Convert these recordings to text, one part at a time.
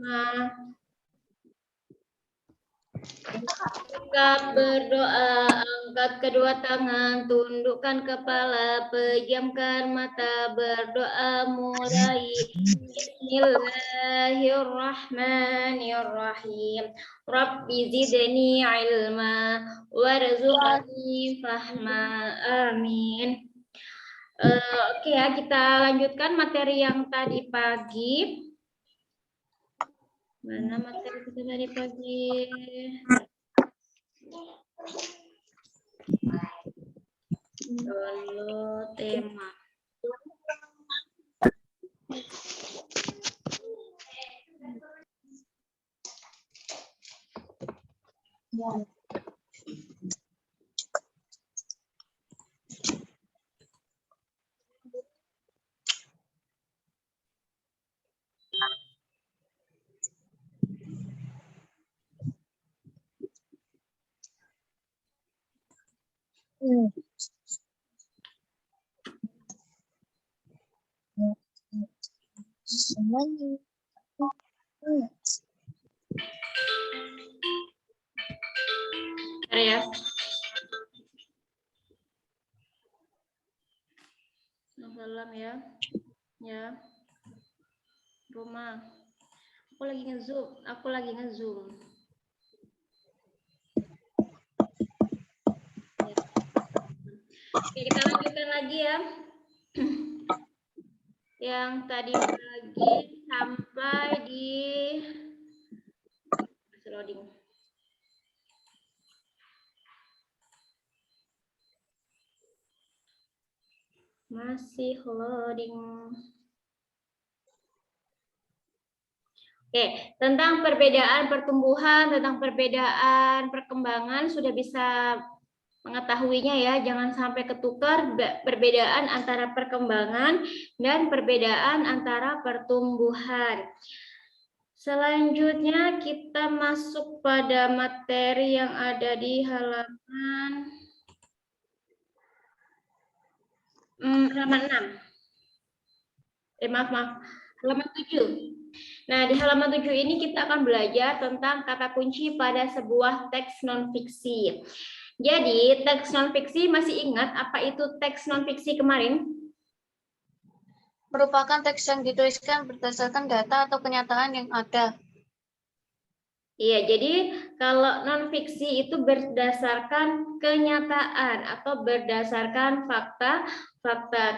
Sikap berdoa, angkat kedua tangan, tundukkan kepala, pejamkan mata, berdoa mulai. Bismillahirrahmanirrahim. Rabbi zidni ilma warzuqni fahma. Amin. Oke ya, kita lanjutkan materi yang tadi pagi. Mana materi kita tadi pagi? Dulu tema. Ya. Salam ya. Ya. Rumah. Aku lagi nge-zoom. Oke, kita lanjutkan lagi ya. Yang tadi pagi sampai di loading. Masih loading. Oke, tentang perbedaan pertumbuhan, tentang perbedaan perkembangan sudah bisa mengetahuinya ya, jangan sampai ketukar perbedaan antara perkembangan dan perbedaan antara pertumbuhan. Selanjutnya kita masuk pada materi yang ada di halaman 6. Halaman 7. Nah, di halaman 7 ini kita akan belajar tentang kata kunci pada sebuah teks non-fiksi. Jadi, teks non-fiksi masih ingat apa itu teks non-fiksi kemarin? Merupakan teks yang dituliskan berdasarkan data atau kenyataan yang ada. Iya, jadi kalau non-fiksi itu berdasarkan kenyataan atau berdasarkan fakta.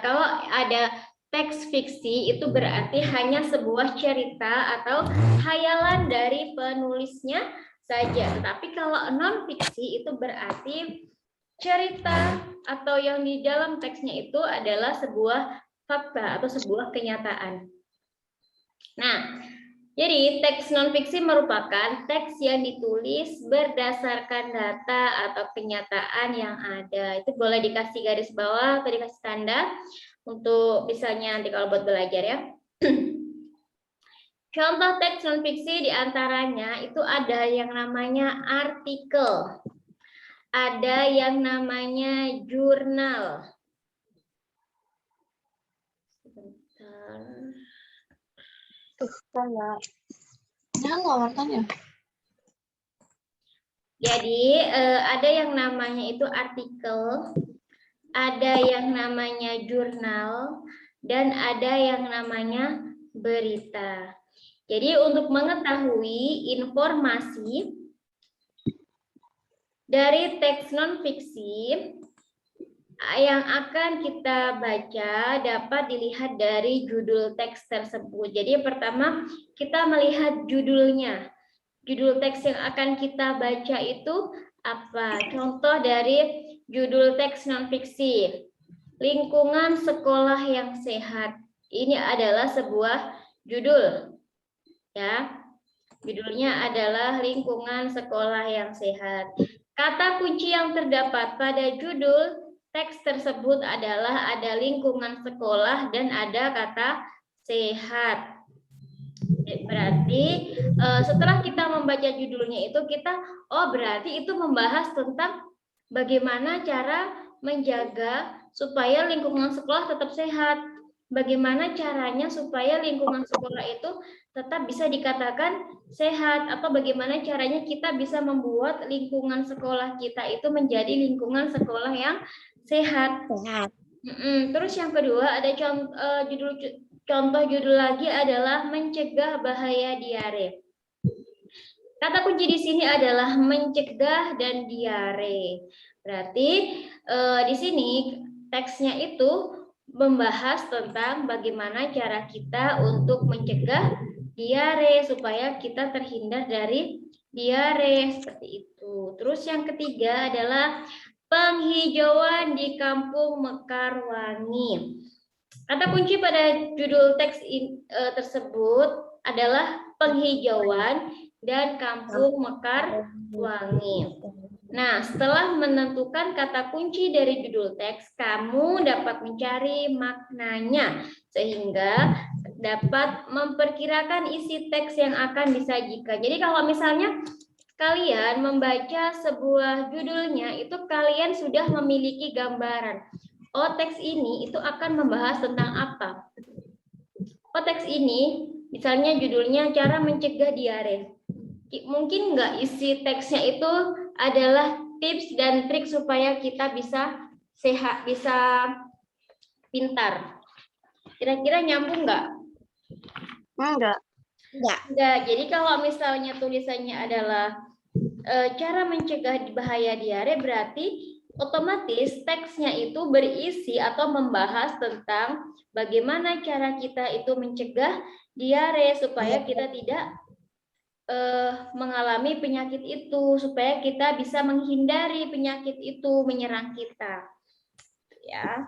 Kalau ada teks fiksi itu berarti hanya sebuah cerita atau khayalan dari penulisnya saja. Tetapi kalau non-fiksi itu berarti cerita atau yang di dalam teksnya itu adalah sebuah fakta atau sebuah kenyataan. Nah, jadi teks non-fiksi merupakan teks yang ditulis berdasarkan data atau kenyataan yang ada. Itu boleh dikasih garis bawah atau dikasih tanda untuk misalnya nanti kalau buat belajar ya. Contoh teks non-fiksi diantaranya itu ada yang namanya artikel, ada yang namanya jurnal. Jadi ada yang namanya itu artikel, ada yang namanya jurnal, dan ada yang namanya berita. Jadi untuk mengetahui informasi dari teks non-fiksi yang akan kita baca dapat dilihat dari judul teks tersebut. Jadi pertama kita melihat judulnya. Judul teks yang akan kita baca itu apa? Contoh dari judul teks non-fiksi. Lingkungan sekolah yang sehat. Ini adalah sebuah judul. Ya. Judulnya adalah lingkungan sekolah yang sehat. Kata kunci yang terdapat pada judul teks tersebut adalah ada lingkungan sekolah dan ada kata sehat. Berarti setelah kita membaca judulnya itu kita, oh berarti itu membahas tentang bagaimana cara menjaga supaya lingkungan sekolah tetap sehat. bagaimana caranya supaya lingkungan sekolah itu tetap bisa dikatakan sehat, atau bagaimana caranya kita bisa membuat lingkungan sekolah kita itu menjadi lingkungan sekolah yang sehat. Terus yang kedua ada contoh judul lagi adalah mencegah bahaya diare. Kata kunci di sini adalah mencegah dan diare. Berarti di sini teksnya itu membahas tentang bagaimana cara kita untuk mencegah diare supaya kita terhindar dari diare seperti itu. Terus yang ketiga adalah penghijauan di Kampung Mekarwangi. Kata kunci pada judul teks tersebut adalah penghijauan dan Kampung Mekarwangi. Nah, setelah menentukan kata kunci dari judul teks, kamu dapat mencari maknanya sehingga dapat memperkirakan isi teks yang akan disajikan. Jadi kalau misalnya kalian membaca sebuah judulnya, itu kalian sudah memiliki gambaran. Oh, teks ini itu akan membahas tentang apa? Oh, teks ini misalnya judulnya cara mencegah diare. Mungkin nggak isi teksnya itu adalah tips dan trik supaya kita bisa sehat, bisa pintar. Kira-kira nyambung nggak? Enggak. Enggak. Jadi kalau misalnya tulisannya adalah cara mencegah bahaya diare, berarti otomatis teksnya itu berisi atau membahas tentang bagaimana cara kita itu mencegah diare supaya kita tidak mengalami penyakit itu, supaya kita bisa menghindari penyakit itu menyerang kita. Ya.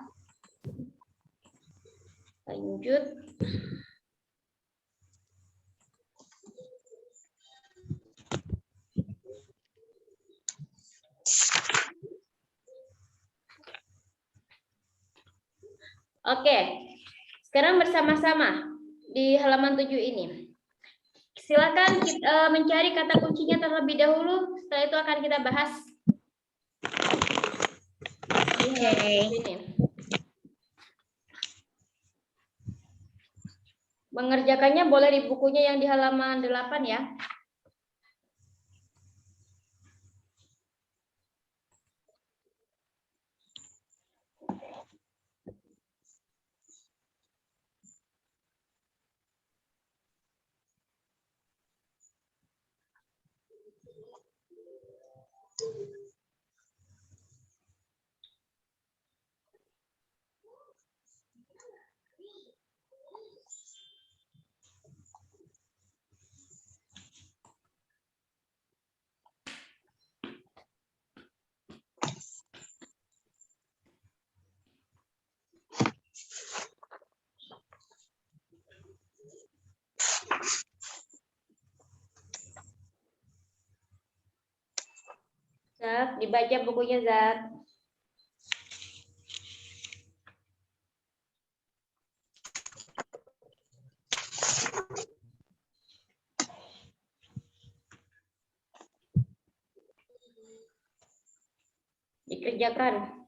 Lanjut. Oke. Sekarang bersama-sama di halaman 7 ini. Silakan mencari kata kuncinya terlebih dahulu, setelah itu akan kita bahas. Mengerjakannya boleh di bukunya yang di halaman 8 ya. Zat, dibaca bukunya Zat. Dikerjakan.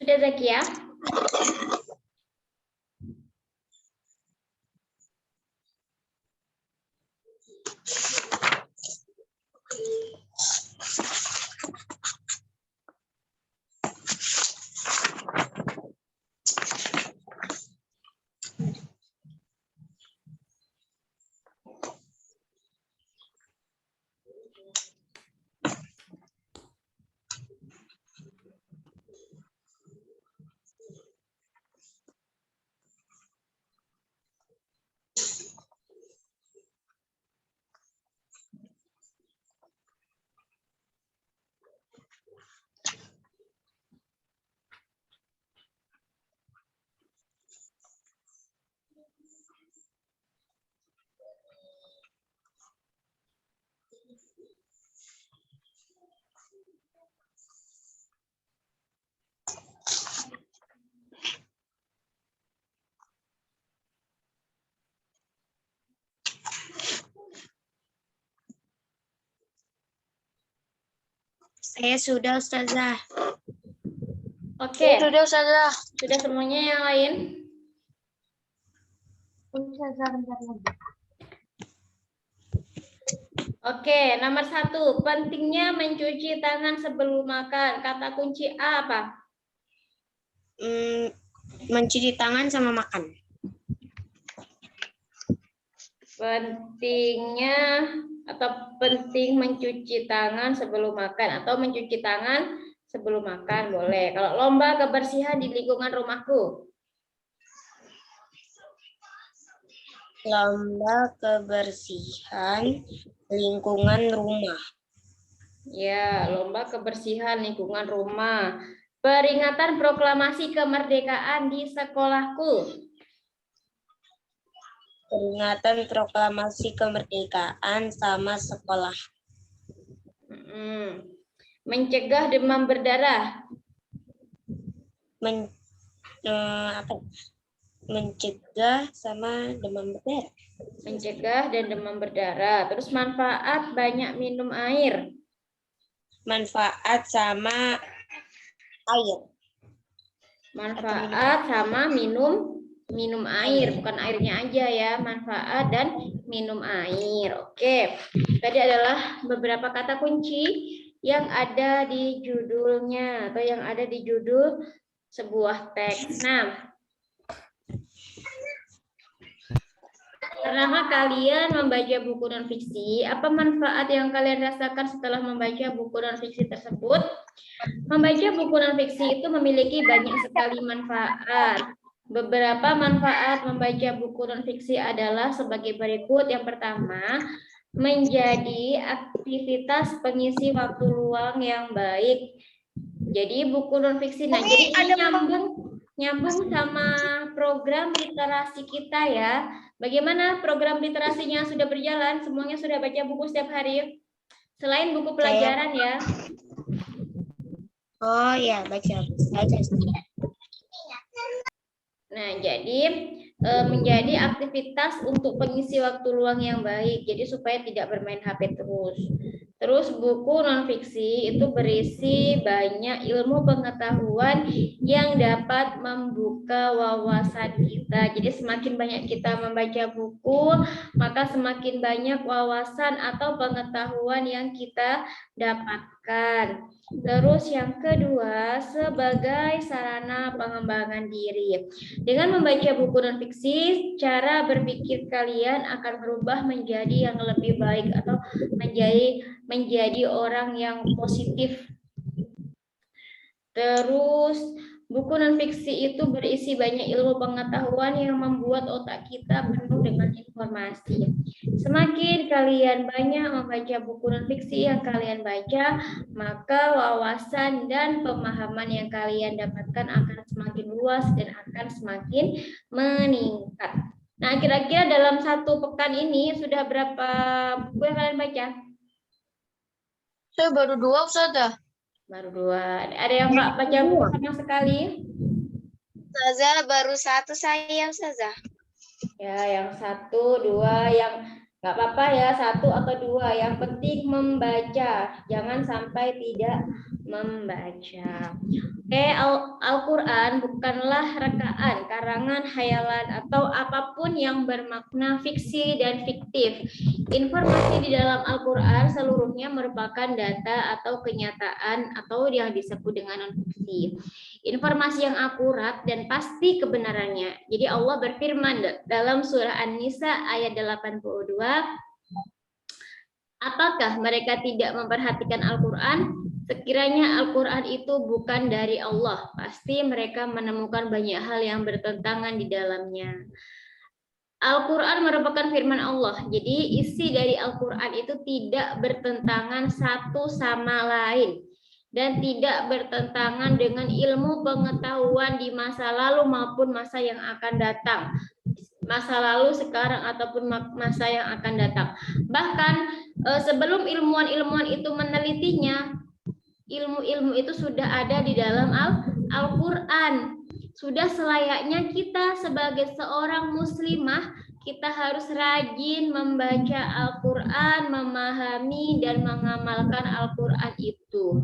Sudah Zakia? Saya sudah, Ustazah. Oke, Sudah, Ustazah. sudah semuanya yang lain? Ustazah, bentar lagi. Oke, nomor 1, pentingnya mencuci tangan sebelum makan. Kata kunci A apa? Mencuci tangan sama makan. Pentingnya atau penting mencuci tangan sebelum makan atau mencuci tangan sebelum makan boleh. Kalau lomba kebersihan di lingkungan rumahku. Lomba kebersihan lingkungan rumah. Ya, lomba kebersihan lingkungan rumah. Peringatan proklamasi kemerdekaan di sekolahku. Peringatan proklamasi kemerdekaan sama sekolah. Mencegah demam berdarah. Mencegah sama demam berdarah. Mencegah dan demam berdarah. Terus manfaat banyak minum air. Manfaat sama air. Manfaat sama minum air, bukan airnya aja ya, manfaat dan minum air. Oke, tadi adalah beberapa kata kunci yang ada di judulnya atau yang ada di judul sebuah teks. Nah, pernahkah kalian membaca buku non-fiksi? Apa manfaat yang kalian rasakan setelah membaca buku non-fiksi tersebut? Membaca buku non-fiksi itu memiliki banyak sekali manfaat. Beberapa manfaat membaca buku non-fiksi adalah sebagai berikut. Yang pertama, menjadi aktivitas pengisi waktu luang yang baik. Jadi buku non-fiksi, nah jadi ini nyambung sama program literasi kita ya. Bagaimana program literasinya sudah berjalan? Semuanya sudah baca buku setiap hari? Selain buku pelajaran ya. Oh ya, baca. Nah, jadi menjadi aktivitas untuk pengisi waktu luang yang baik. Jadi supaya tidak bermain HP terus. Terus buku non-fiksi itu berisi banyak ilmu pengetahuan yang dapat membuka wawasan kita. Jadi semakin banyak kita membaca buku, maka semakin banyak wawasan atau pengetahuan yang kita dapatkan. Terus yang kedua, sebagai sarana pengembangan diri. Dengan membaca buku non-fiksi, cara berpikir kalian akan berubah menjadi yang lebih baik atau menjadi orang yang positif. Terus buku non-fiksi itu berisi banyak ilmu pengetahuan yang membuat otak kita penuh dengan informasi. Semakin kalian banyak membaca buku non-fiksi yang kalian baca, maka wawasan dan pemahaman yang kalian dapatkan akan semakin luas dan akan semakin meningkat. Nah, kira-kira dalam 1 pekan ini sudah berapa buku yang kalian baca? Saya baru 2, Ustazah. Baru 2. Ada yang nggak baca buku sama sekali? Ustazah, baru 1 saya, Ustazah. Ya, yang 1, 2, yang nggak apa-apa ya, 1 atau 2. Yang penting membaca, jangan sampai tidak membaca. Oke, Al-Quran bukanlah rekaan, karangan, hayalan, atau apapun yang bermakna fiksi dan fiktif. Informasi di dalam Al-Quran seluruhnya merupakan data atau kenyataan atau yang disebut dengan non-fiksi. Informasi yang akurat dan pasti kebenarannya. Jadi Allah berfirman dalam surah An-Nisa ayat 82, apakah mereka tidak memperhatikan Al-Quran? Sekiranya Al-Quran itu bukan dari Allah, pasti mereka menemukan banyak hal yang bertentangan di dalamnya. Al-Quran merupakan firman Allah. Jadi isi dari Al-Quran itu tidak bertentangan satu sama lain. Dan tidak bertentangan dengan ilmu pengetahuan di masa lalu maupun masa yang akan datang. Masa lalu, sekarang, ataupun masa yang akan datang. Bahkan sebelum ilmuwan-ilmuwan itu menelitinya, ilmu-ilmu itu sudah ada di dalam Al-Quran. Sudah selayaknya kita sebagai seorang muslimah, kita harus rajin membaca Al-Quran, memahami dan mengamalkan Al-Quran itu.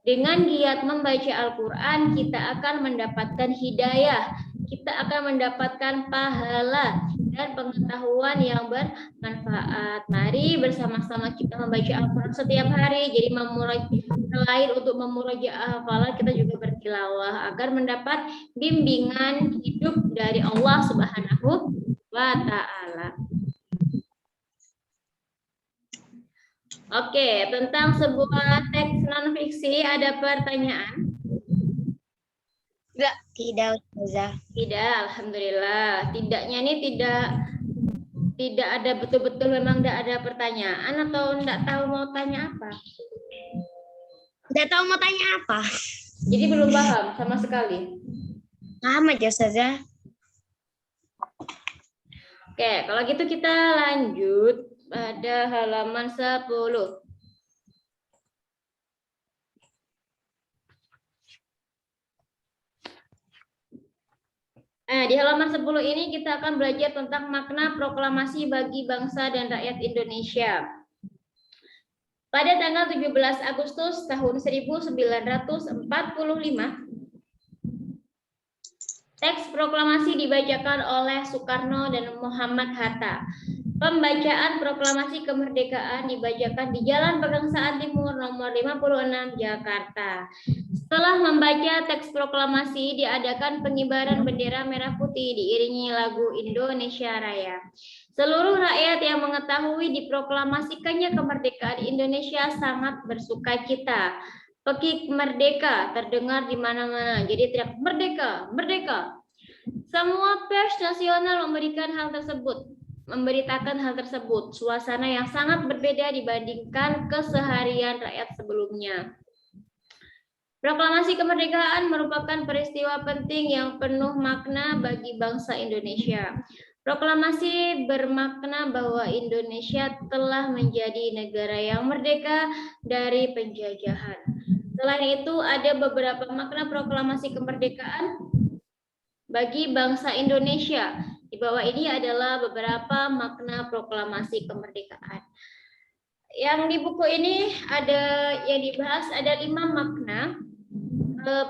Dengan giat membaca Al-Quran, kita akan mendapatkan hidayah, kita akan mendapatkan pahala dan pengetahuan yang bermanfaat. Mari bersama-sama kita membaca Al-Quran setiap hari. Jadi selain untuk memurojaah hafalan, kita juga bertilawah agar mendapat bimbingan hidup dari Allah Subhanahu wa Ta'ala. Oke, tentang sebuah teks non-fiksi ada pertanyaan? Tidak, Ustazah. Tidak, alhamdulillah. Tidaknya ini tidak ada, betul-betul memang tidak ada pertanyaan atau tidak tahu mau tanya apa? Tidak tahu mau tanya apa. Jadi belum paham sama sekali. Paham aja, Ustazah. Oke, kalau gitu kita lanjut pada halaman 10. Di halaman 10 ini kita akan belajar tentang makna proklamasi bagi bangsa dan rakyat Indonesia. Pada tanggal 17 Agustus tahun 1945, teks proklamasi dibacakan oleh Soekarno dan Muhammad Hatta. Pembacaan proklamasi kemerdekaan dibacakan di Jalan Pegangsaan Timur nomor 56 Jakarta. Setelah membaca teks proklamasi, diadakan pengibaran bendera merah putih diiringi lagu Indonesia Raya. Seluruh rakyat yang mengetahui diproklamasikannya kemerdekaan Indonesia sangat bersukacita. Pekik merdeka terdengar di mana-mana. Jadi teriak merdeka, merdeka. Semua pers nasional memberitakan hal tersebut. Suasana yang sangat berbeda dibandingkan keseharian rakyat sebelumnya. Proklamasi kemerdekaan merupakan peristiwa penting yang penuh makna bagi bangsa Indonesia. Proklamasi bermakna bahwa Indonesia telah menjadi negara yang merdeka dari penjajahan. Selain itu, ada beberapa makna proklamasi kemerdekaan bagi bangsa Indonesia. Di bawah ini adalah beberapa makna proklamasi kemerdekaan. Yang di buku ini ada yang dibahas ada 5 makna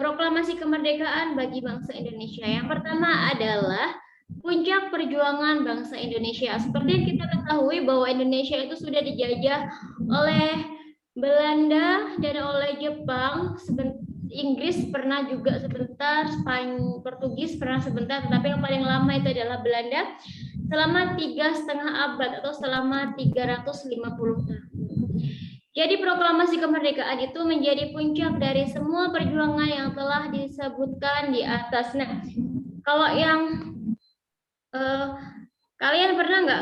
proklamasi kemerdekaan bagi bangsa Indonesia. Yang pertama adalah puncak perjuangan bangsa Indonesia. Seperti yang kita ketahui bahwa Indonesia itu sudah dijajah oleh Belanda dan oleh Jepang. Inggris pernah juga sebentar, Spanyol, Portugis pernah sebentar, tetapi yang paling lama itu adalah Belanda selama 3,5 abad atau selama 350 tahun. Jadi proklamasi kemerdekaan itu menjadi puncak dari semua perjuangan yang telah disebutkan di atas. Nah, kalau yang kalian pernah nggak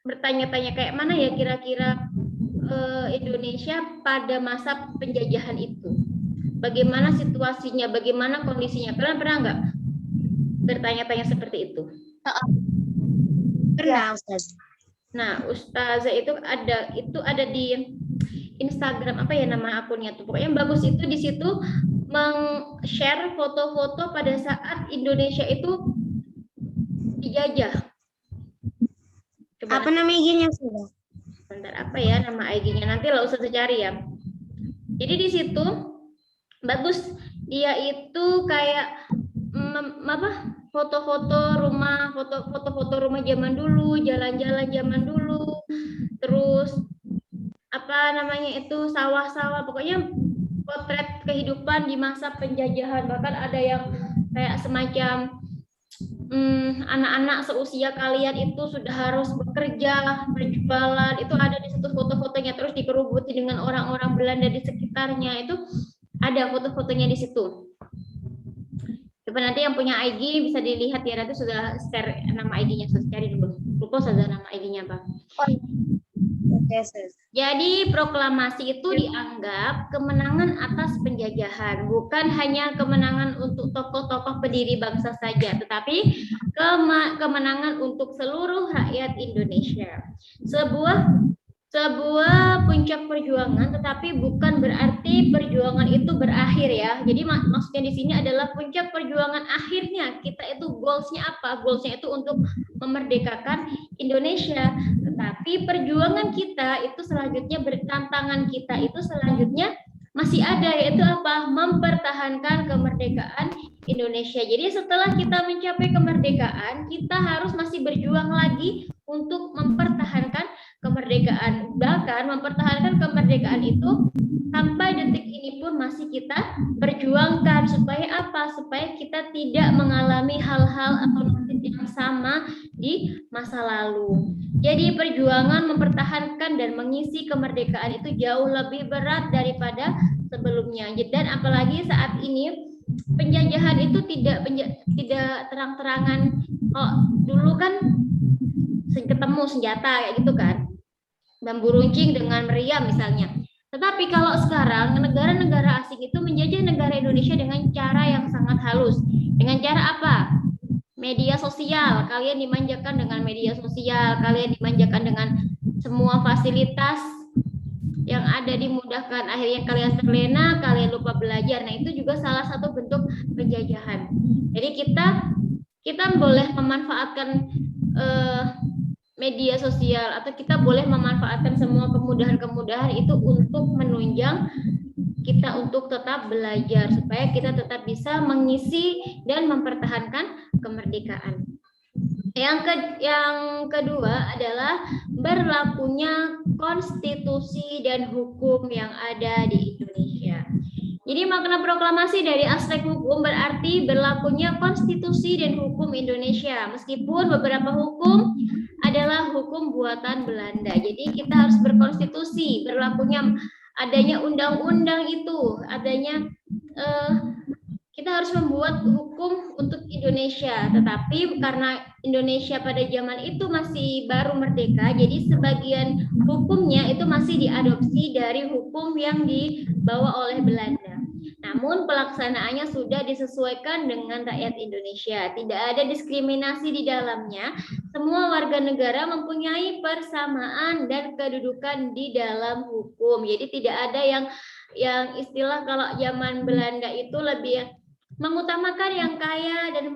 bertanya-tanya kayak mana ya kira-kira Indonesia pada masa penjajahan itu? Bagaimana situasinya, bagaimana kondisinya? Kalian pernah nggak bertanya-tanya seperti itu? Pernah, Ustaz. Nah, Ustazah itu ada di Instagram, apa ya nama akunnya tuh? Pokoknya bagus itu di situ meng-share foto-foto pada saat Indonesia itu dijajah. Coba Apa nama IG-nya, Ustaz? Bentar, apa ya nama IG-nya? Nanti lah Ustazah cari ya. Jadi di situ bagus, dia itu kayak foto-foto rumah zaman dulu, jalan-jalan zaman dulu, terus sawah-sawah, pokoknya potret kehidupan di masa penjajahan. Bahkan ada yang kayak semacam anak-anak seusia kalian itu sudah harus bekerja, berjualan, itu ada di situ foto-fotonya, terus dikerubuti dengan orang-orang Belanda di sekitarnya, itu ada foto-fotonya di situ. Coba nanti yang punya IG bisa dilihat ya, nanti sudah share nama ID-nya, sudah cari dulu. Lupa saja nama ID-nya, Bang. Oke, Ustazah. Jadi proklamasi itu dianggap kemenangan atas penjajahan, bukan hanya kemenangan untuk tokoh-tokoh pendiri bangsa saja, tetapi kemenangan untuk seluruh rakyat Indonesia. Sebuah puncak perjuangan, tetapi bukan berarti perjuangan itu berakhir ya. Jadi maksudnya di sini adalah puncak perjuangan akhirnya kita itu goalsnya apa? Goalsnya itu untuk memerdekakan Indonesia. Tetapi perjuangan kita itu selanjutnya, tantangan kita itu selanjutnya masih ada, yaitu apa? Mempertahankan kemerdekaan Indonesia. Jadi setelah kita mencapai kemerdekaan, kita harus masih berjuang lagi untuk mempertahankan kemerdekaan. Bahkan mempertahankan kemerdekaan itu sampai detik ini pun masih kita perjuangkan. Supaya apa? Supaya kita tidak mengalami hal-hal atau nasib yang sama di masa lalu. Jadi perjuangan mempertahankan dan mengisi kemerdekaan itu jauh lebih berat daripada sebelumnya. Dan apalagi saat ini penjajahan itu tidak terang-terangan. Oh, dulu kan ketemu senjata kayak gitu kan, bambu runcing dengan meriam misalnya. Tetapi kalau sekarang negara-negara asing itu menjajah negara Indonesia dengan cara yang sangat halus. Dengan cara apa? Media sosial. Kalian dimanjakan dengan media sosial, kalian dimanjakan dengan semua fasilitas yang ada dimudahkan. Akhirnya kalian terlena, kalian lupa belajar. Nah, itu juga salah satu bentuk penjajahan. Jadi kita boleh memanfaatkan media sosial, atau kita boleh memanfaatkan semua kemudahan-kemudahan itu untuk menunjang kita untuk tetap belajar, supaya kita tetap bisa mengisi dan mempertahankan kemerdekaan. Yang kedua adalah berlakunya konstitusi dan hukum yang ada di Indonesia. Jadi makna proklamasi dari aspek hukum berarti berlakunya konstitusi dan hukum Indonesia, meskipun beberapa hukum adalah hukum buatan Belanda. Jadi kita harus berkonstitusi, berlakunya adanya undang-undang itu, adanya kita harus membuat hukum untuk Indonesia. Tetapi karena Indonesia pada zaman itu masih baru merdeka, jadi sebagian hukumnya itu masih diadopsi dari hukum yang dibawa oleh Belanda. Namun pelaksanaannya sudah disesuaikan dengan rakyat Indonesia. Tidak ada diskriminasi di dalamnya. Semua warga negara mempunyai persamaan dan kedudukan di dalam hukum. Jadi tidak ada yang istilah kalau zaman Belanda itu lebih mengutamakan yang kaya dan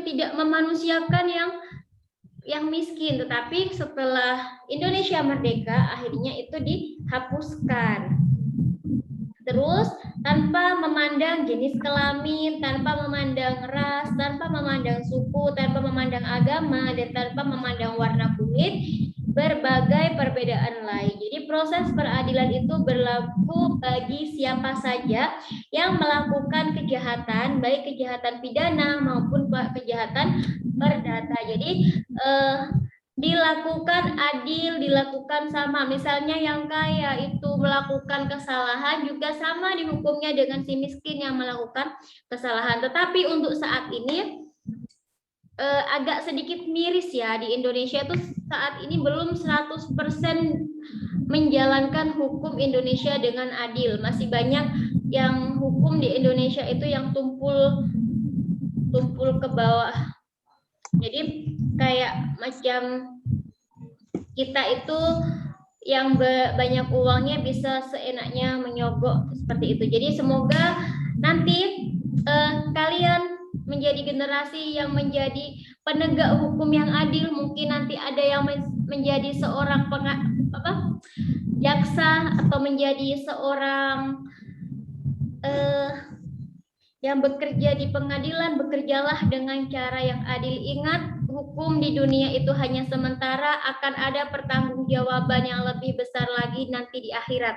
tidak memanusiakan yang miskin. Tetapi setelah Indonesia merdeka, akhirnya itu dihapuskan. Terus tanpa memandang jenis kelamin, tanpa memandang ras, tanpa memandang suku, tanpa memandang agama, dan tanpa memandang warna kulit, berbagai perbedaan lain. Jadi proses peradilan itu berlaku bagi siapa saja yang melakukan kejahatan, baik kejahatan pidana maupun kejahatan perdata. Jadi dilakukan adil, dilakukan sama. Misalnya yang kaya itu melakukan kesalahan juga sama dihukumnya dengan si miskin yang melakukan kesalahan. Tetapi untuk saat ini agak sedikit miris ya, di Indonesia itu saat ini belum 100% menjalankan hukum Indonesia dengan adil. Masih banyak yang hukum di Indonesia itu yang tumpul ke bawah. Jadi kayak macam kita itu yang banyak uangnya bisa seenaknya menyogok seperti itu. Jadi semoga nanti kalian menjadi generasi yang menjadi penegak hukum yang adil. Mungkin nanti ada yang menjadi seorang jaksa atau menjadi seorang Yang bekerja di pengadilan, bekerjalah dengan cara yang adil. Ingat, hukum di dunia itu hanya sementara, akan ada pertanggungjawaban yang lebih besar lagi nanti di akhirat.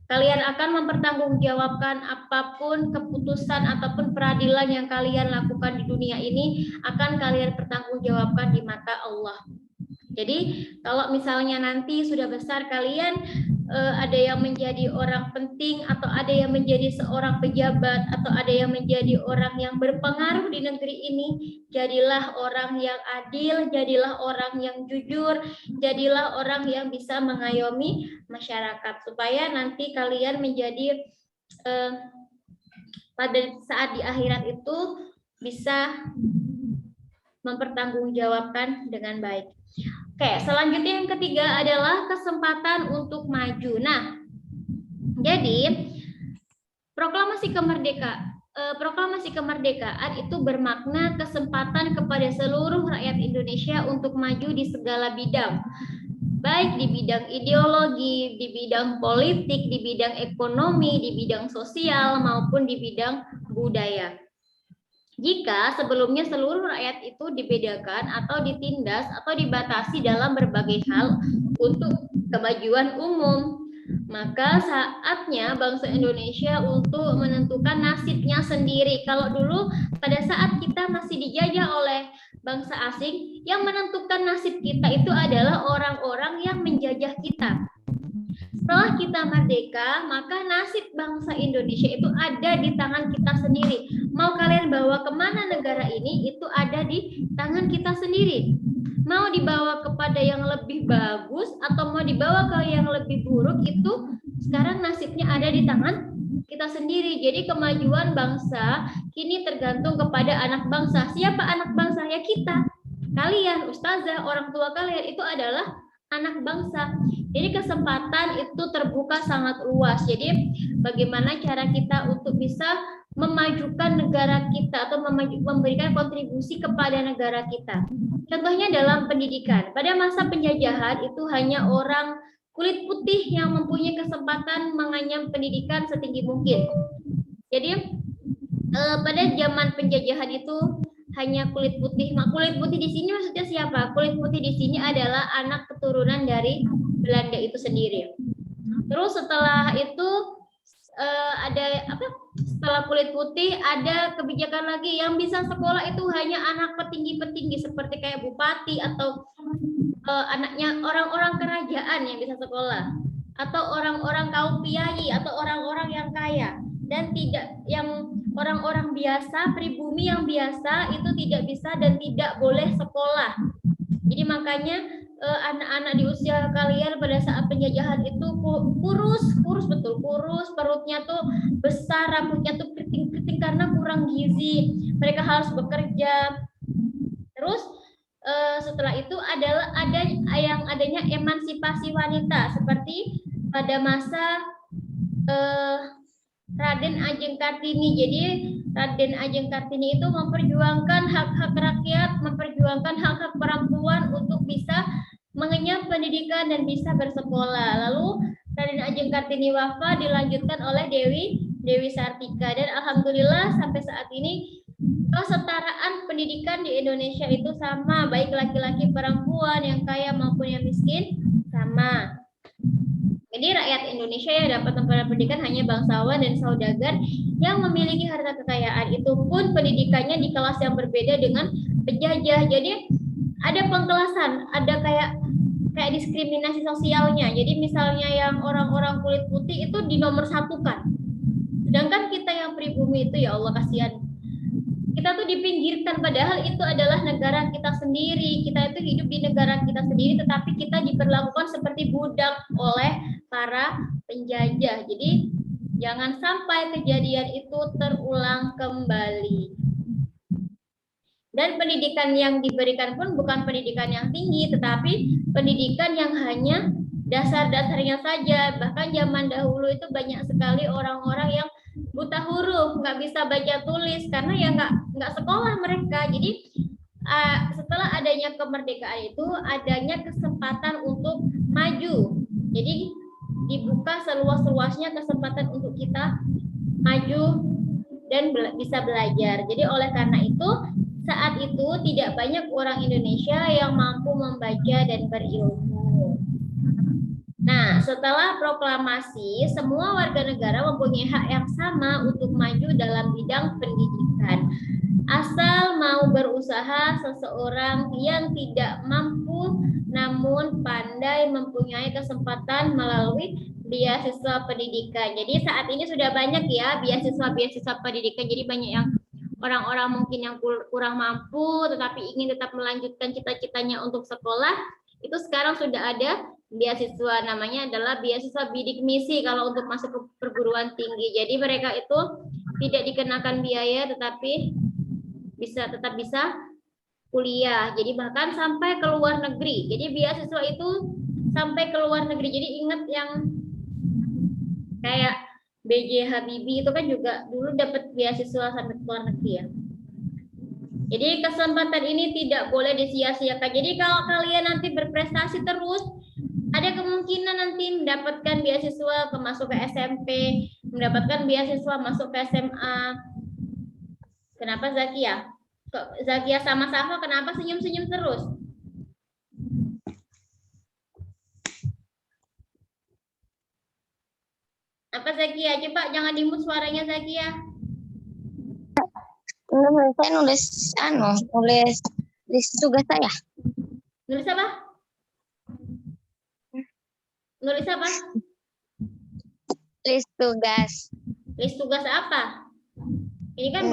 Kalian akan mempertanggungjawabkan apapun keputusan ataupun peradilan yang kalian lakukan di dunia ini, akan kalian pertanggungjawabkan di mata Allah. Jadi kalau misalnya nanti sudah besar kalian ada yang menjadi orang penting atau ada yang menjadi seorang pejabat atau ada yang menjadi orang yang berpengaruh di negeri ini, jadilah orang yang adil, jadilah orang yang jujur, jadilah orang yang bisa mengayomi masyarakat supaya nanti kalian menjadi pada saat di akhirat itu bisa mempertanggungjawabkan dengan baik. Oke, selanjutnya yang ketiga adalah kesempatan untuk maju. Nah, jadi proklamasi kemerdekaan itu bermakna kesempatan kepada seluruh rakyat Indonesia untuk maju di segala bidang, baik di bidang ideologi, di bidang politik, di bidang ekonomi, di bidang sosial maupun di bidang budaya. Jika sebelumnya seluruh rakyat itu dibedakan atau ditindas atau dibatasi dalam berbagai hal untuk kemajuan umum, maka saatnya bangsa Indonesia untuk menentukan nasibnya sendiri. Kalau dulu pada saat kita masih dijajah oleh bangsa asing, yang menentukan nasib kita itu adalah orang-orang yang menjajah kita. Setelah kita merdeka, maka nasib bangsa Indonesia itu ada di tangan kita sendiri. Mau kalian bawa kemana negara ini, itu ada di tangan kita sendiri. Mau dibawa kepada yang lebih bagus atau mau dibawa ke yang lebih buruk, itu sekarang nasibnya ada di tangan kita sendiri. Jadi kemajuan bangsa kini tergantung kepada anak bangsa. Siapa anak bangsa? Ya kita. Kalian, ustazah, orang tua kalian itu adalah anak bangsa. Jadi kesempatan itu terbuka sangat luas. Jadi bagaimana cara kita untuk bisa memajukan negara kita atau memberikan kontribusi kepada negara kita. Contohnya dalam pendidikan. Pada masa penjajahan itu hanya orang kulit putih yang mempunyai kesempatan menganyam pendidikan setinggi mungkin. Jadi pada zaman penjajahan itu hanya kulit putih. Kulit putih di sini maksudnya siapa? Kulit putih di sini adalah anak keturunan dari Belanda itu sendiri. Terus setelah itu ada apa? Setelah kulit putih ada kebijakan lagi yang bisa sekolah itu hanya anak petinggi-petinggi seperti kayak bupati atau anaknya orang-orang kerajaan yang bisa sekolah atau orang-orang kaum piai atau orang-orang yang kaya, dan tidak yang orang-orang biasa, pribumi yang biasa itu tidak bisa dan tidak boleh sekolah. Jadi makanya anak-anak di usia kalian pada saat penjajahan itu kurus betul, kurus, perutnya tuh besar, rambutnya tuh keriting-keriting karena kurang gizi. Mereka harus bekerja. Terus setelah itu adanya emansipasi wanita seperti pada masa Raden Ajeng Kartini. Jadi Raden Ajeng Kartini itu memperjuangkan hak-hak rakyat, memperjuangkan hak-hak perempuan untuk bisa mengenyam pendidikan dan bisa bersekolah. Lalu Raden Ajeng Kartini wafat, dilanjutkan oleh Dewi Sartika, dan alhamdulillah sampai saat ini kesetaraan pendidikan di Indonesia itu sama, baik laki-laki perempuan, yang kaya maupun yang miskin sama. Jadi rakyat Indonesia yang dapat tempat pendidikan hanya bangsawan dan saudagar yang memiliki harta kekayaan. Itu pun pendidikannya di kelas yang berbeda dengan penjajah. Jadi ada pengkelasan, ada kayak diskriminasi sosialnya. Jadi misalnya yang orang-orang kulit putih itu dinomorsatukan. Sedangkan kita yang pribumi itu, ya Allah kasihan, kita tuh dipinggirkan, padahal itu adalah negara kita sendiri. Kita itu hidup di negara kita sendiri, tetapi kita diperlakukan seperti budak oleh para penjajah. Jadi jangan sampai kejadian itu terulang kembali. Dan pendidikan yang diberikan pun bukan pendidikan yang tinggi, tetapi pendidikan yang hanya dasar-dasarnya saja. Bahkan zaman dahulu itu banyak sekali orang-orang yang buta huruf, nggak bisa baca tulis karena ya nggak sekolah mereka. Jadi setelah adanya kemerdekaan itu adanya kesempatan untuk maju. Jadi dibuka seluas-luasnya kesempatan untuk kita maju dan bisa belajar. Jadi oleh karena itu saat itu tidak banyak orang Indonesia yang mampu membaca dan berilmu. Nah, setelah proklamasi, semua warga negara mempunyai hak yang sama untuk maju dalam bidang pendidikan. Asal mau berusaha, seseorang yang tidak mampu namun pandai mempunyai kesempatan melalui beasiswa pendidikan. Jadi saat ini sudah banyak ya beasiswa pendidikan. Jadi banyak yang orang-orang mungkin yang kurang mampu tetapi ingin tetap melanjutkan cita-citanya untuk sekolah, itu sekarang sudah ada beasiswa, namanya adalah beasiswa bidik misi kalau untuk masuk ke perguruan tinggi. Jadi mereka itu tidak dikenakan biaya tetapi tetap bisa kuliah. Jadi bahkan sampai ke luar negeri. Jadi beasiswa itu sampai ke luar negeri. Jadi ingat yang kayak B.J. Habibie itu kan juga dulu dapat beasiswa sampai ke luar negeri ya. Jadi kesempatan ini tidak boleh disia-siakan. Jadi kalau kalian nanti berprestasi terus, ada kemungkinan nanti mendapatkan beasiswa masuk ke SMP, mendapatkan beasiswa masuk ke SMA. Kenapa Zakia? Kok Zakia sama Safa kenapa senyum-senyum terus? Apa Zakia? Coba jangan dimut suaranya Zakia. Saya nulis tugas saya. Nulis apa? Nulis apa? Tulis tugas. Tulis tugas apa? Ini kan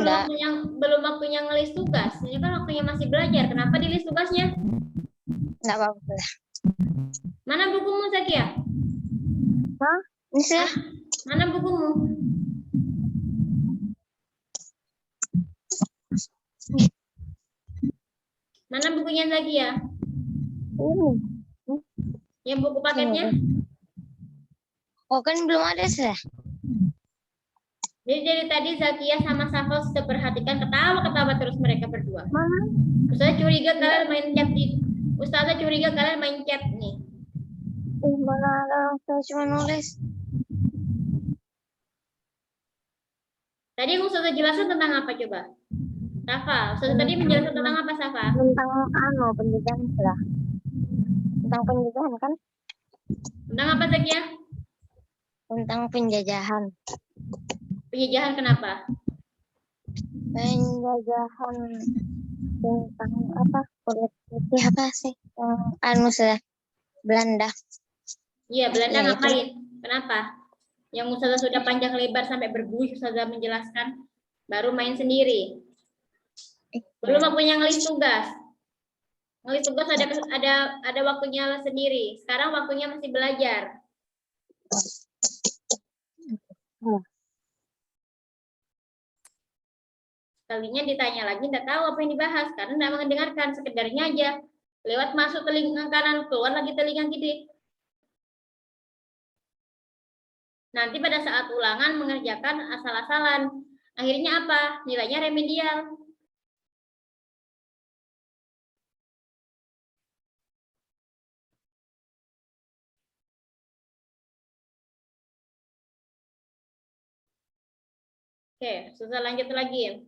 belum waktunya ngelis tugas. Ini kan waktunya masih belajar. Kenapa dilis tugasnya? Enggak apa-apa. Mana bukumu Zakia? Hah? Ini saya. Mana bukumu? Mana bukunya Zakia? Yang buku paketnya? Oh kan belum ada saya. Jadi dari tadi Zakia sama Safa sudah perhatikan ketawa-ketawa terus mereka berdua. Mana? Ustazah curiga kalian main chat Ustazah curiga kalian main chat nih. Mana ada, saya cuma nulis. Tadi yang Ustazah jelaskan tentang apa coba? Safa, Ustazah tadi menjelaskan tentang apa Safa? Tentang pendidikan lah. Tentang penjajahan kan? Tentang apa Zakia? Tentang penjajahan. Penjajahan kenapa? Penjajahan tentang apa? Politik apa sih? Saya Belanda. Iya, Belanda Ya, itu. ngapain? Kenapa? Yang Ustazah sudah panjang lebar sampai berbuih Ustazah menjelaskan, baru main sendiri. Belum waktunya ngelis tugas. Ngelis tugas ada waktunya sendiri. Sekarang waktunya masih belajar. Kalinya ditanya lagi, tidak tahu apa yang dibahas karena tidak mendengarkan, sekedarnya aja lewat masuk telinga kanan, keluar lagi telinga kiri. Nanti pada saat ulangan mengerjakan asal-asalan. Akhirnya apa? Nilainya remedial. Oke, susah lanjut lagi.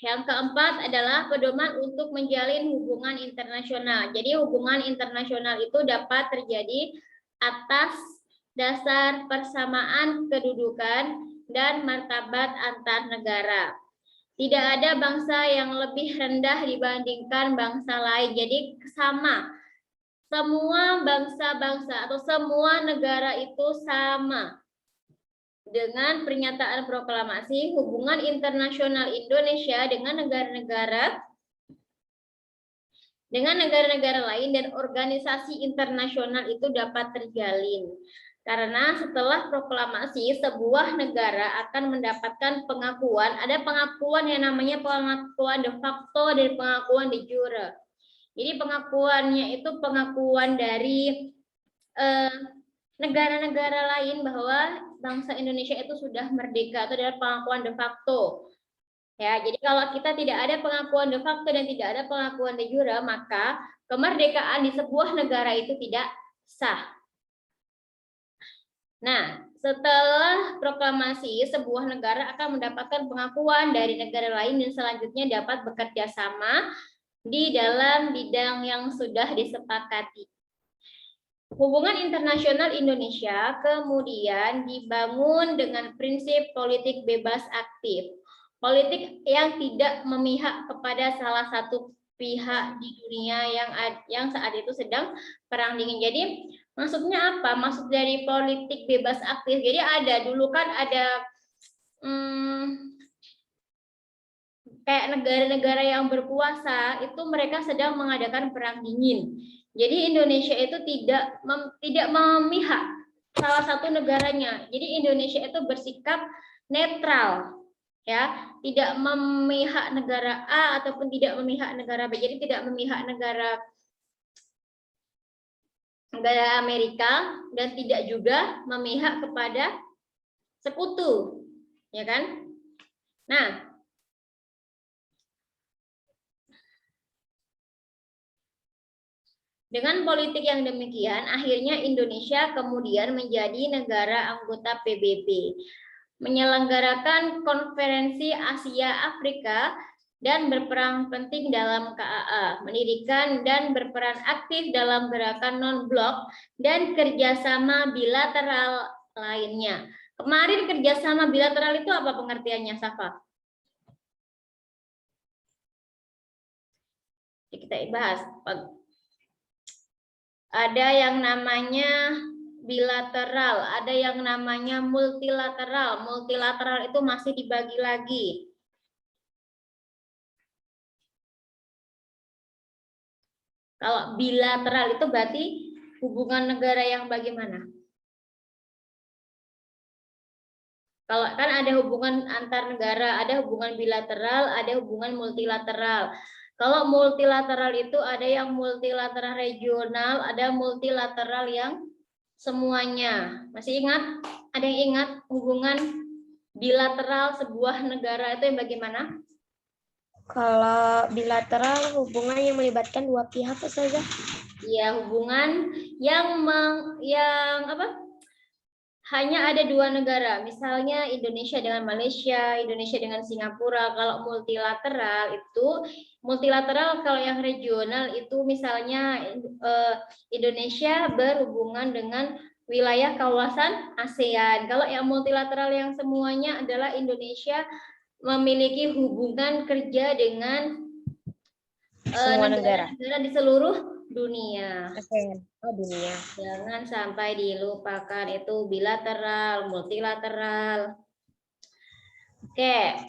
Yang keempat adalah pedoman untuk menjalin hubungan internasional. Jadi hubungan internasional itu dapat terjadi atas dasar persamaan kedudukan dan martabat antar negara. Tidak ada bangsa yang lebih rendah dibandingkan bangsa lain. Jadi sama. Semua bangsa-bangsa atau semua negara itu sama. Dengan pernyataan proklamasi, hubungan internasional Indonesia dengan negara-negara lain dan organisasi internasional itu dapat terjalin. Karena setelah proklamasi, sebuah negara akan mendapatkan pengakuan, ada pengakuan yang namanya pengakuan de facto dan pengakuan de jure. Jadi pengakuannya itu pengakuan dari negara-negara lain bahwa bangsa Indonesia itu sudah merdeka, itu adalah pengakuan de facto. Ya, jadi kalau kita tidak ada pengakuan de facto dan tidak ada pengakuan de jure, maka kemerdekaan di sebuah negara itu tidak sah. Nah, Setelah proklamasi, sebuah negara akan mendapatkan pengakuan dari negara lain dan selanjutnya dapat bekerja sama di dalam bidang yang sudah disepakati. Hubungan internasional Indonesia kemudian dibangun dengan prinsip politik bebas aktif. Politik yang tidak memihak kepada salah satu pihak di dunia yang saat itu sedang perang dingin. Jadi maksudnya apa? Maksud dari politik bebas aktif. Jadi dulu kan ada kayak negara-negara yang berkuasa itu mereka sedang mengadakan perang dingin. Jadi Indonesia itu tidak memihak salah satu negaranya. Jadi Indonesia itu bersikap netral, ya, tidak memihak negara A ataupun tidak memihak negara B. Jadi tidak memihak negara Amerika dan tidak juga memihak kepada sekutu, ya kan? Nah, dengan politik yang demikian, akhirnya Indonesia kemudian menjadi negara anggota PBB, menyelenggarakan konferensi Asia Afrika dan berperan penting dalam KAA, mendirikan dan berperan aktif dalam gerakan non-blok dan kerjasama bilateral lainnya. Kemarin kerjasama bilateral itu apa pengertiannya, Safa? Kita bahas. Ada yang namanya bilateral, ada yang namanya multilateral. Multilateral itu masih dibagi lagi. Kalau bilateral itu berarti hubungan negara yang bagaimana? Kalau kan ada hubungan antar negara, ada hubungan bilateral, ada hubungan multilateral. Kalau multilateral itu ada yang multilateral regional, ada multilateral yang semuanya. Masih ingat? Ada yang ingat hubungan bilateral sebuah negara itu yang bagaimana? Kalau bilateral hubungan yang melibatkan dua pihak saja. Ya, hubungan yang hanya ada dua negara, misalnya Indonesia dengan Malaysia, Indonesia dengan Singapura. Kalau multilateral kalau yang regional itu misalnya Indonesia berhubungan dengan wilayah kawasan ASEAN. Kalau yang multilateral yang semuanya adalah Indonesia memiliki hubungan kerja dengan Semua negara di seluruh dunia. dunia. Jangan sampai dilupakan itu bilateral, multilateral. Oke.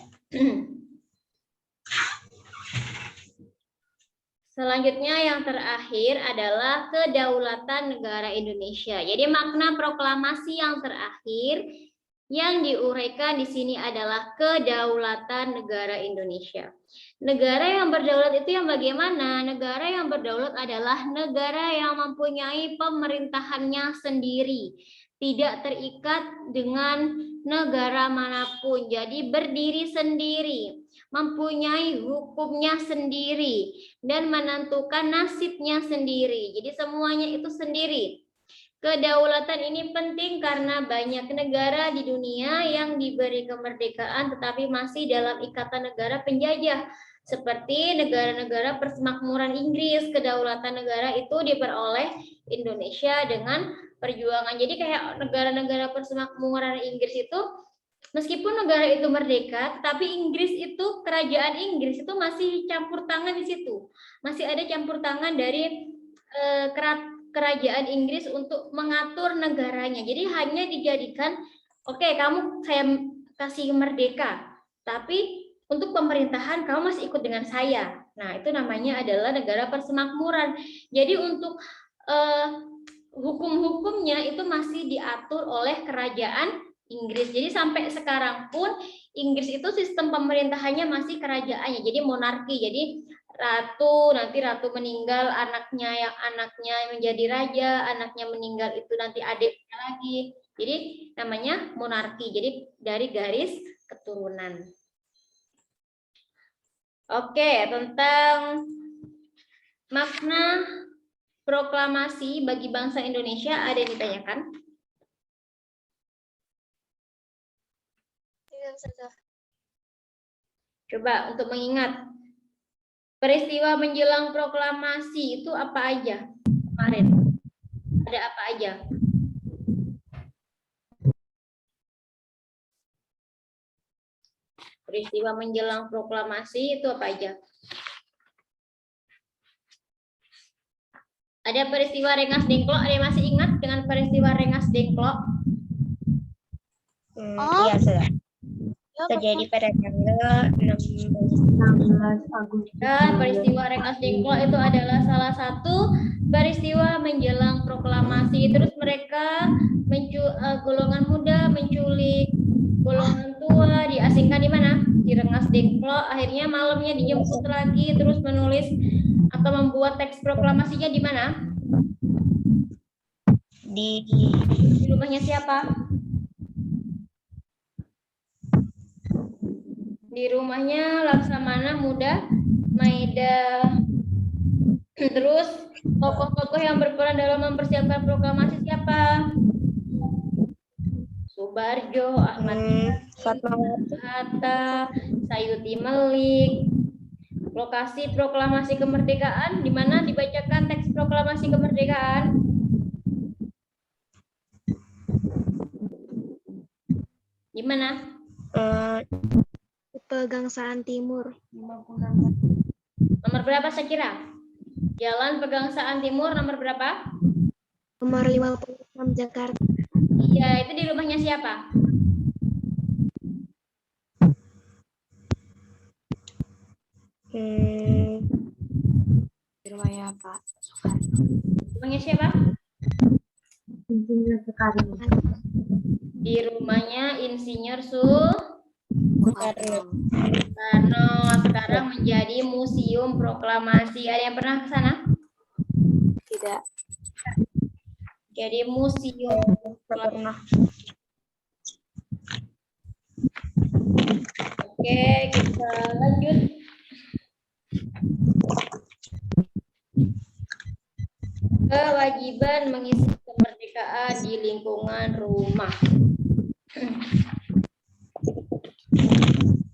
Selanjutnya yang terakhir adalah kedaulatan negara Indonesia. Jadi makna proklamasi yang terakhir yang diuraikan di sini adalah kedaulatan negara Indonesia. Negara yang berdaulat itu yang bagaimana? Negara yang berdaulat adalah negara yang mempunyai pemerintahannya sendiri, tidak terikat dengan negara manapun. Jadi berdiri sendiri, mempunyai hukumnya sendiri, dan menentukan nasibnya sendiri. Jadi semuanya itu sendiri. Kedaulatan ini penting karena banyak negara di dunia yang diberi kemerdekaan tetapi masih dalam ikatan negara penjajah. Seperti negara-negara persemakmuran Inggris, kedaulatan negara itu diperoleh Indonesia dengan perjuangan. Jadi kayak negara-negara persemakmuran Inggris itu, meskipun negara itu merdeka, tapi Inggris itu, kerajaan Inggris itu masih campur tangan di situ. Masih ada campur tangan dari kerajaan Inggris untuk mengatur negaranya. Jadi hanya dijadikan, oke, kamu saya kasih merdeka, tapi untuk pemerintahan kamu masih ikut dengan saya. Nah, itu namanya adalah negara persemakmuran. Jadi untuk hukum-hukumnya itu masih diatur oleh kerajaan Inggris. Jadi sampai sekarang pun Inggris itu sistem pemerintahannya masih kerajaannya, jadi monarki. Jadi nanti ratu meninggal, anaknya menjadi raja, anaknya meninggal itu nanti adiknya lagi. Jadi namanya monarki. Jadi dari garis keturunan. Oke, tentang makna proklamasi bagi bangsa Indonesia ada yang ditanyakan? Ustazah. Coba untuk mengingat peristiwa menjelang proklamasi itu apa aja kemarin? Ada apa aja? Peristiwa menjelang proklamasi itu apa aja? Ada peristiwa Rengas Dengklok, ada yang masih ingat dengan peristiwa Rengas Dengklok? Iya, Ustazah. Ya, Terjadi pada tanggal 16 Agustus. Dan peristiwa Rengas Dengklok itu adalah salah satu peristiwa menjelang proklamasi. Terus mereka golongan muda menculik golongan tua, diasingkan di mana? Di Rengas Dengklok. Akhirnya malamnya dijemput lagi, terus menulis atau membuat teks proklamasinya di mana? di Di rumahnya siapa? Di rumahnya Laksamana Muda Maida. Terus tokoh-tokoh yang berperan dalam mempersiapkan proklamasi siapa? Subarjo, Ahmad Fatmawati. Hatta, Sayuti Melik. Lokasi proklamasi kemerdekaan di mana dibacakan teks proklamasi kemerdekaan? Di mana? Pegangsaan Timur. Nomor berapa saya kira? Jalan Pegangsaan Timur nomor berapa? Nomor 56 Jakarta. Iya, itu di rumahnya siapa? di rumahnya Pak Rumahnya siapa? Insinyur Soekarno. Di rumahnya Insinyur Soekarno. Sekarang menjadi Museum Proklamasi. Ada yang pernah ke sana? Tidak. Jadi Museum Proklamasi. Oke, kita lanjut. Kewajiban mengisi kemerdekaan di lingkungan rumah.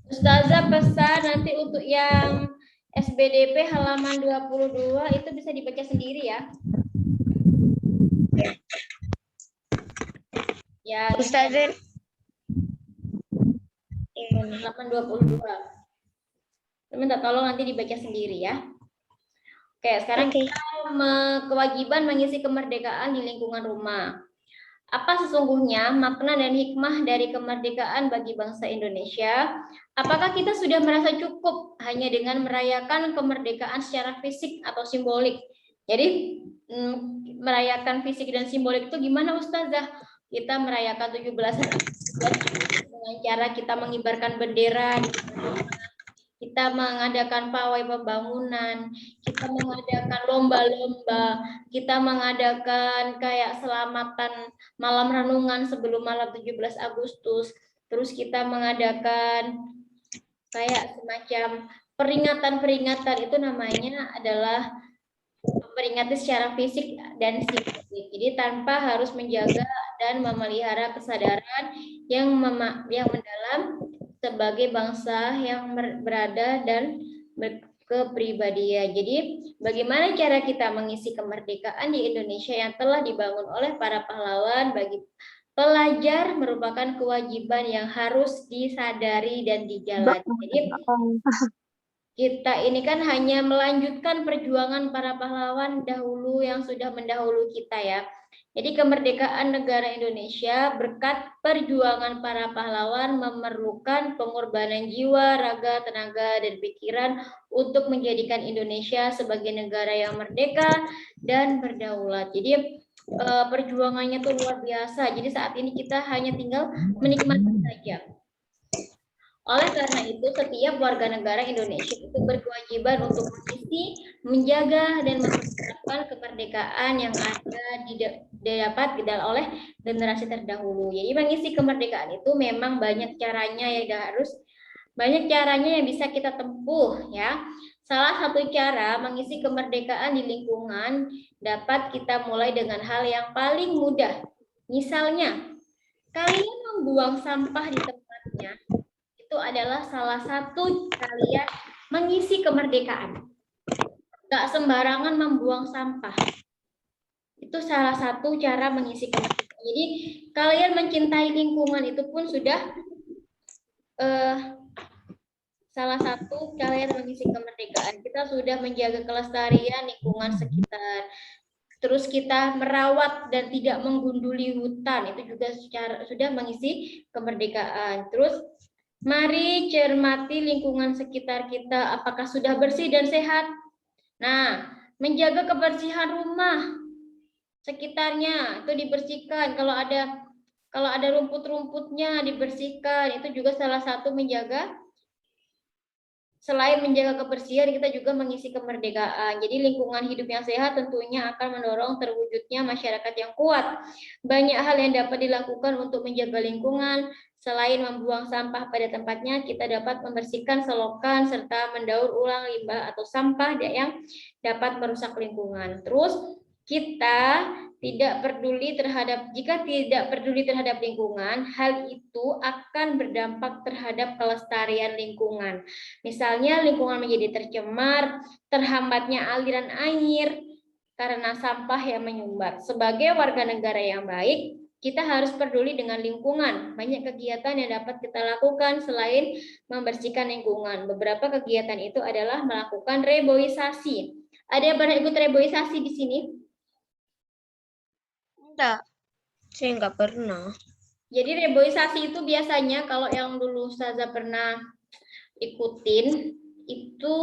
Ustazah pesan nanti untuk yang SBDP halaman 22 itu bisa dibaca sendiri ya. Ya, Ustazah. halaman 22. Minta tolong nanti dibaca sendiri ya. Oke, sekarang kita kewajiban mengisi kemerdekaan di lingkungan rumah. Apa sesungguhnya makna dan hikmah dari kemerdekaan bagi bangsa Indonesia? Apakah kita sudah merasa cukup hanya dengan merayakan kemerdekaan secara fisik atau simbolik? Jadi merayakan fisik dan simbolik itu gimana Ustazah? Kita merayakan 17 Agustus dengan cara kita mengibarkan bendera, kita mengadakan pawai pembangunan, kita mengadakan lomba-lomba, kita mengadakan kayak selamatan malam renungan sebelum malam 17 Agustus, terus kita mengadakan kayak semacam peringatan-peringatan, itu namanya adalah memperingati secara fisik dan simbolik. Jadi tanpa harus menjaga dan memelihara kesadaran yang mendalam sebagai bangsa yang berada dan berkepribadian. Jadi bagaimana cara kita mengisi kemerdekaan di Indonesia yang telah dibangun oleh para pahlawan bagi pelajar merupakan kewajiban yang harus disadari dan dijalani. Jadi kita ini kan hanya melanjutkan perjuangan para pahlawan dahulu yang sudah mendahului kita ya. Jadi kemerdekaan negara Indonesia berkat perjuangan para pahlawan memerlukan pengorbanan jiwa, raga, tenaga, dan pikiran untuk menjadikan Indonesia sebagai negara yang merdeka dan berdaulat. Jadi perjuangannya tuh luar biasa. Jadi saat ini kita hanya tinggal menikmati saja. Oleh karena itu, setiap warga negara Indonesia itu berkewajiban untuk mengisi, menjaga, dan mempertahankan kemerdekaan yang ada didapat oleh generasi terdahulu. Jadi mengisi kemerdekaan itu memang banyak caranya yang bisa kita tempuh ya. Salah satu cara mengisi kemerdekaan di lingkungan dapat kita mulai dengan hal yang paling mudah. Misalnya, kalian membuang sampah di tempatnya. itu adalah salah satu kalian mengisi kemerdekaan. Nggak sembarangan membuang sampah. Itu salah satu cara mengisi kemerdekaan. Jadi kalian mencintai lingkungan itu pun sudah salah satu kalian mengisi kemerdekaan. Kita sudah menjaga kelestarian lingkungan sekitar. Terus kita merawat dan tidak menggunduli hutan, itu juga sudah mengisi kemerdekaan. Terus mari cermati lingkungan sekitar kita, apakah sudah bersih dan sehat. Nah, menjaga kebersihan rumah sekitarnya itu dibersihkan. Kalau ada rumput-rumputnya dibersihkan, itu juga salah satu menjaga. Selain menjaga kebersihan, kita juga mengisi kemerdekaan. Jadi lingkungan hidup yang sehat tentunya akan mendorong terwujudnya masyarakat yang kuat. Banyak hal yang dapat dilakukan untuk menjaga lingkungan. Selain membuang sampah pada tempatnya, kita dapat membersihkan selokan serta mendaur ulang limbah atau sampah yang dapat merusak lingkungan. Terus kita jika tidak peduli terhadap lingkungan, hal itu akan berdampak terhadap kelestarian lingkungan. Misalnya lingkungan menjadi tercemar, terhambatnya aliran air karena sampah yang menyumbat. Sebagai warga negara yang baik, kita harus peduli dengan lingkungan. Banyak kegiatan yang dapat kita lakukan selain membersihkan lingkungan. Beberapa kegiatan itu adalah melakukan reboisasi. Ada yang pernah ikut reboisasi di sini? Enggak. Saya nggak pernah. Jadi reboisasi itu biasanya kalau yang dulu Ustazah pernah ikutin, itu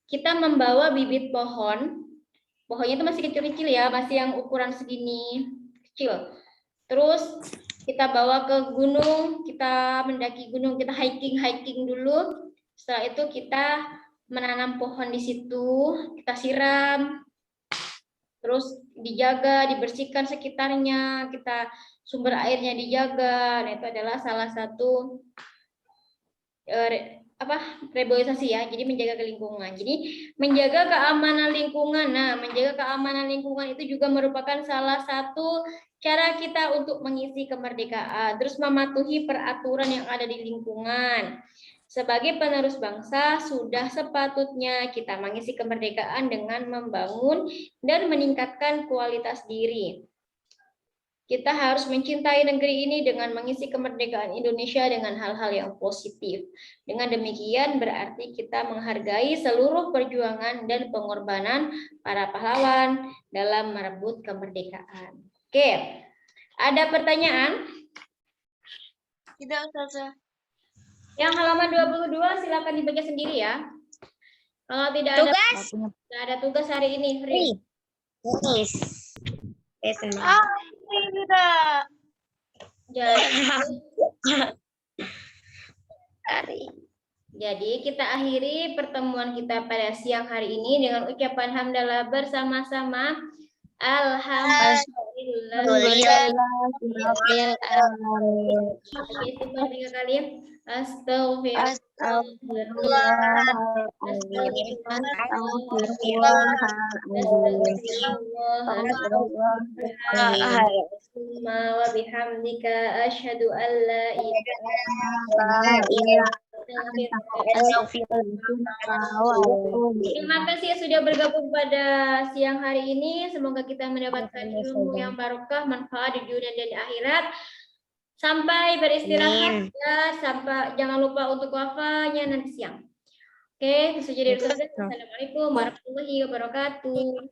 kita membawa bibit pohon. Pohonnya itu masih kecil-kecil ya, masih yang ukuran segini kecil. Terus kita bawa ke gunung, kita mendaki gunung, kita hiking dulu. Setelah itu kita menanam pohon di situ, kita siram. Terus dijaga, dibersihkan sekitarnya, kita sumber airnya dijaga. Nah, itu adalah salah satu reboisasi ya. Jadi menjaga lingkungan. Jadi menjaga keamanan lingkungan. Nah, menjaga keamanan lingkungan itu juga merupakan salah satu cara kita untuk mengisi kemerdekaan. Terus mematuhi peraturan yang ada di lingkungan. Sebagai penerus bangsa, sudah sepatutnya kita mengisi kemerdekaan dengan membangun dan meningkatkan kualitas diri. Kita harus mencintai negeri ini dengan mengisi kemerdekaan Indonesia dengan hal-hal yang positif. Dengan demikian berarti kita menghargai seluruh perjuangan dan pengorbanan para pahlawan dalam merebut kemerdekaan. Oke, ada pertanyaan? Tidak, Ustazah. Yang halaman 22 silakan dibaca sendiri ya. Kalau tidak ada tugas hari ini free. Tulis. Tidak. Jadi kita akhiri pertemuan kita pada siang hari ini dengan ucapan hamdalah bersama-sama. Alhamdulillah. Wa bihamdika asyhadu an la ilaha illa Terima kasih sudah bergabung pada siang hari ini. Semoga kita mendapatkan ilmu yang barokah, manfaat di dunia dan di akhirat. Sampai beristirahat ya. Sampai jangan lupa untuk wafanya nanti siang. Oke, itu saja dari saya. Assalamualaikum warahmatullahi wabarakatuh.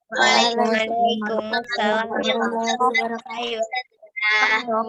Waalaikumsalam warahmatullahi wabarakatuh.